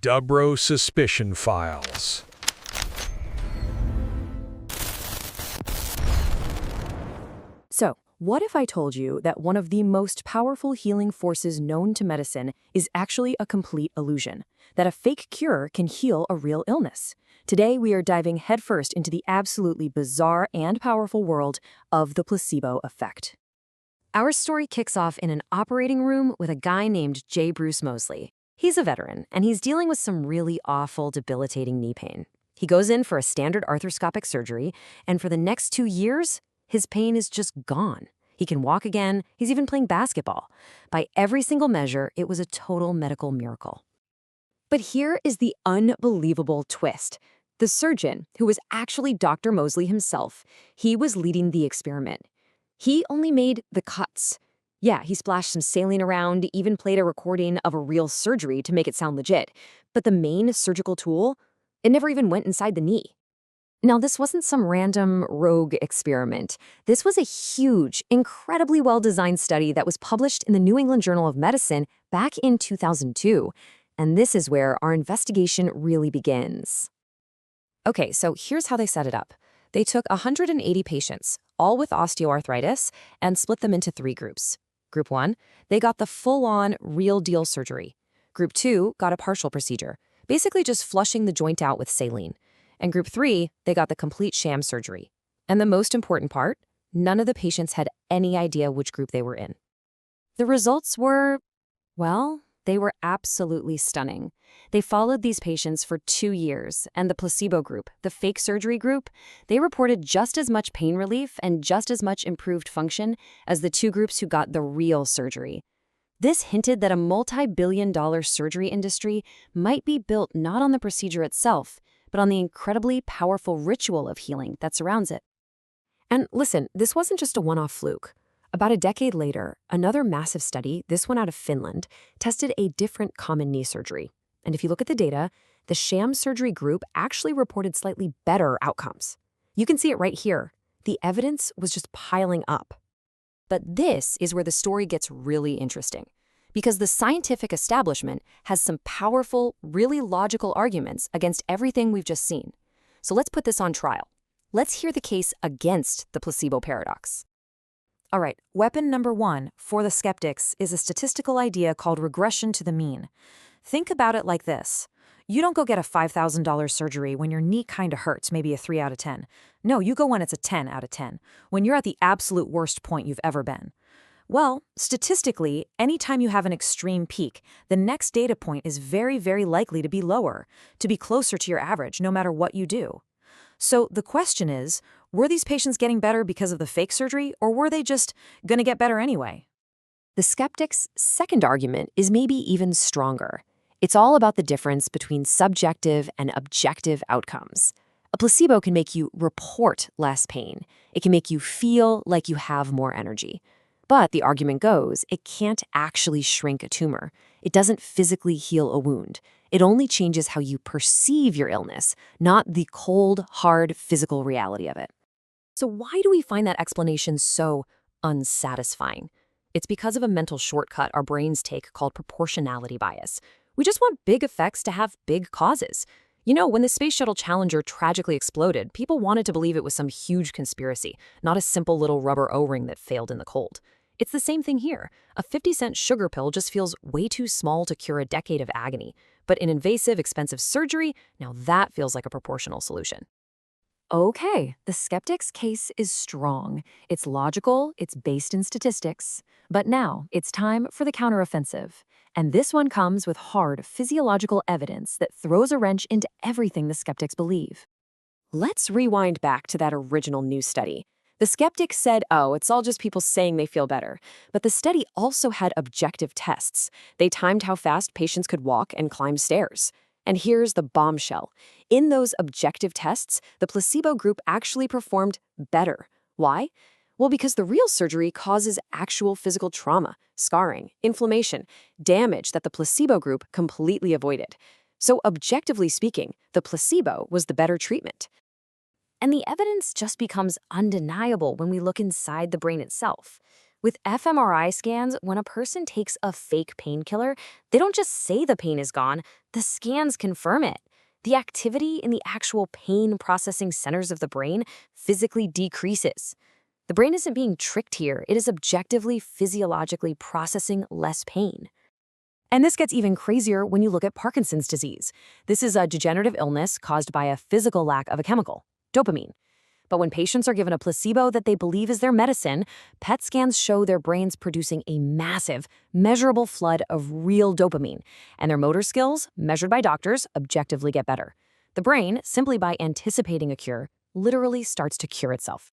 Dubro Suspicion Files. So, what if I told you that one of the most powerful healing forces known to medicine is actually a complete illusion? That a fake cure can heal a real illness? Today, we are diving headfirst into the absolutely bizarre and powerful world of the placebo effect. Our story kicks off in an operating room with a guy named J. Bruce Mosley. He's a veteran, and he's dealing with some really awful, debilitating knee pain. He goes in for a standard arthroscopic surgery, and for the next 2 years, his pain is just gone. He can walk again. He's even playing basketball. By every single measure, it was a total medical miracle. But here is the unbelievable twist. The surgeon, who was actually Dr. Mosley himself, he was leading the experiment. He only made the cuts. Yeah, he splashed some saline around, even played a recording of a real surgery to make it sound legit. But the main surgical tool, it never even went inside the knee. Now, this wasn't some random rogue experiment. This was a huge, incredibly well-designed study that was published in the New England Journal of Medicine back in 2002. And this is where our investigation really begins. Okay, so here's how they set it up. They took 180 patients, all with osteoarthritis, and split them into 3 groups. Group 1, they got the full-on, real-deal surgery. Group 2 got a partial procedure, basically just flushing the joint out with saline. And Group 3, they got the complete sham surgery. And the most important part, none of the patients had any idea which group they were in. The results were, well, they were absolutely stunning. They followed these patients for 2 years, and the placebo group, the fake surgery group, they reported just as much pain relief and just as much improved function as the 2 groups who got the real surgery. This hinted that a multi-billion-dollar surgery industry might be built not on the procedure itself, but on the incredibly powerful ritual of healing that surrounds it. And listen, this wasn't just a one-off fluke. About a decade later, another massive study, this one out of Finland, tested a different common knee surgery. And if you look at the data, the sham surgery group actually reported slightly better outcomes. You can see it right here. The evidence was just piling up. But this is where the story gets really interesting, because the scientific establishment has some powerful, really logical arguments against everything we've just seen. So let's put this on trial. Let's hear the case against the placebo paradox. All right, weapon number 1 for the skeptics is a statistical idea called regression to the mean. Think about it like this. You don't go get a $5,000 surgery when your knee kind of hurts, maybe a 3 out of 10. No, you go when it's a 10 out of 10, when you're at the absolute worst point you've ever been. Well, statistically, anytime you have an extreme peak, the next data point is very, very likely to be lower, to be closer to your average, no matter what you do. So the question is, were these patients getting better because of the fake surgery, or were they just going to get better anyway? The skeptic's second argument is maybe even stronger. It's all about the difference between subjective and objective outcomes. A placebo can make you report less pain. It can make you feel like you have more energy. But the argument goes, it can't actually shrink a tumor. It doesn't physically heal a wound. It only changes how you perceive your illness, not the cold, hard physical reality of it. So why do we find that explanation so unsatisfying? It's because of a mental shortcut our brains take called proportionality bias. We just want big effects to have big causes. You know, when the Space Shuttle Challenger tragically exploded, people wanted to believe it was some huge conspiracy, not a simple little rubber O-ring that failed in the cold. It's the same thing here. A 50-cent sugar pill just feels way too small to cure a decade of agony. But in invasive, expensive surgery, now that feels like a proportional solution. Okay, the skeptic's case is strong. It's logical, it's based in statistics. But now, it's time for the counteroffensive. And this one comes with hard physiological evidence that throws a wrench into everything the skeptics believe. Let's rewind back to that original news study. The skeptics said, oh, it's all just people saying they feel better. But the study also had objective tests. They timed how fast patients could walk and climb stairs. And here's the bombshell. In those objective tests, the placebo group actually performed better. Why? Well, because the real surgery causes actual physical trauma, scarring, inflammation, damage that the placebo group completely avoided. So objectively speaking, the placebo was the better treatment. And the evidence just becomes undeniable when we look inside the brain itself. With fMRI scans, when a person takes a fake painkiller, they don't just say the pain is gone, the scans confirm it. The activity in the actual pain processing centers of the brain physically decreases. The brain isn't being tricked here, it is objectively, physiologically processing less pain. And this gets even crazier when you look at Parkinson's disease. This is a degenerative illness caused by a physical lack of a chemical, dopamine. But when patients are given a placebo that they believe is their medicine, PET scans show their brains producing a massive, measurable flood of real dopamine, and their motor skills, measured by doctors, objectively get better. The brain, simply by anticipating a cure, literally starts to cure itself.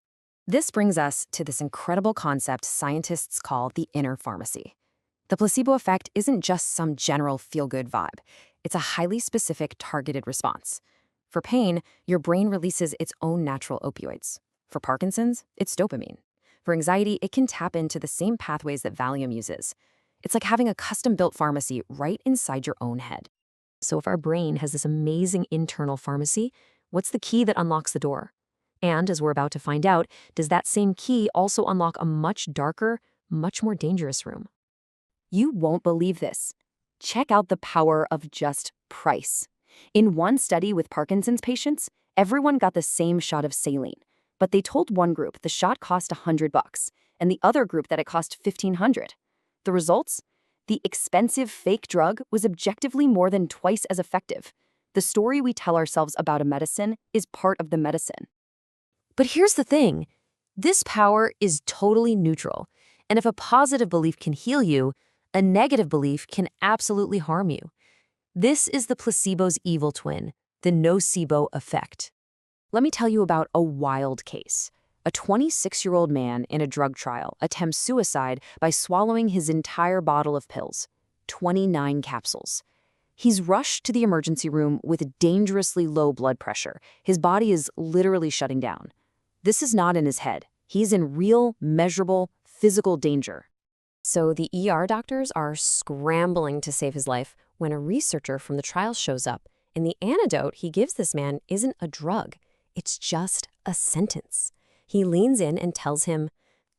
This brings us to this incredible concept scientists call the inner pharmacy. The placebo effect isn't just some general feel-good vibe. It's a highly specific, targeted response. For pain, your brain releases its own natural opioids. For Parkinson's, it's dopamine. For anxiety, it can tap into the same pathways that Valium uses. It's like having a custom-built pharmacy right inside your own head. So if our brain has this amazing internal pharmacy, what's the key that unlocks the door? And as we're about to find out, does that same key also unlock a much darker, much more dangerous room? You won't believe this. Check out the power of just price. In one study with Parkinson's patients, everyone got the same shot of saline, but they told one group the shot cost $100 and the other group that it cost $1,500. The results? The expensive fake drug was objectively more than twice as effective. The story we tell ourselves about a medicine is part of the medicine. But here's the thing. This power is totally neutral, and if a positive belief can heal you, a negative belief can absolutely harm you. This is the placebo's evil twin, the nocebo effect. Let me tell you about a wild case. A 26-year-old man in a drug trial attempts suicide by swallowing his entire bottle of pills, 29 capsules. He's rushed to the emergency room with dangerously low blood pressure. His body is literally shutting down. This is not in his head. He's in real, measurable, physical danger. So the ER doctors are scrambling to save his life when a researcher from the trial shows up, and the antidote he gives this man isn't a drug. It's just a sentence. He leans in and tells him,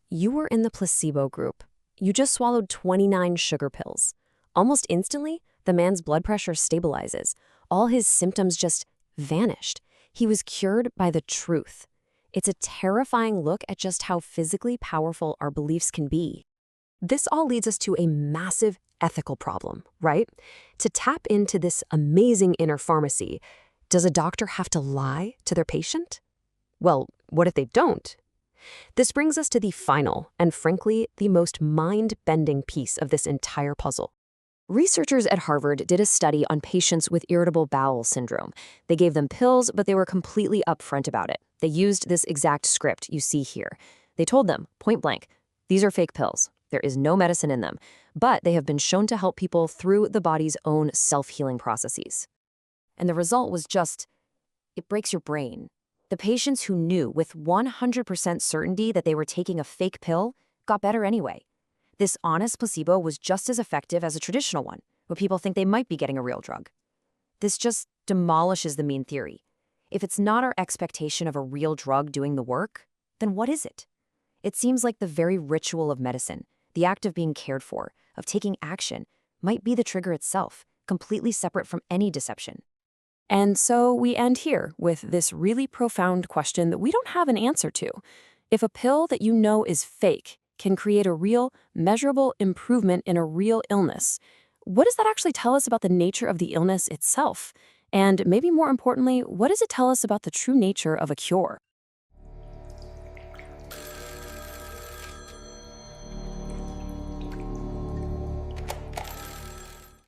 "You were in the placebo group. You just swallowed 29 sugar pills." Almost instantly, the man's blood pressure stabilizes. All his symptoms just vanished. He was cured by the truth. It's a terrifying look at just how physically powerful our beliefs can be. This all leads us to a massive ethical problem, right? To tap into this amazing inner pharmacy, does a doctor have to lie to their patient? Well, what if they don't? This brings us to the final, and frankly, the most mind-bending piece of this entire puzzle. Researchers at Harvard did a study on patients with irritable bowel syndrome. They gave them pills, but they were completely upfront about it. They used this exact script you see here. They told them, point blank, "These are fake pills. There is no medicine in them, but they have been shown to help people through the body's own self-healing processes." And the result was just, it breaks your brain. The patients who knew with 100% certainty that they were taking a fake pill got better anyway. This honest placebo was just as effective as a traditional one, where people think they might be getting a real drug. This just demolishes the mean theory. If it's not our expectation of a real drug doing the work, then what is it? It seems like the very ritual of medicine, the act of being cared for, of taking action, might be the trigger itself, completely separate from any deception. And so we end here with this really profound question that we don't have an answer to. If a pill that you know is fake can create a real, measurable improvement in a real illness, what does that actually tell us about the nature of the illness itself? And maybe more importantly, what does it tell us about the true nature of a cure?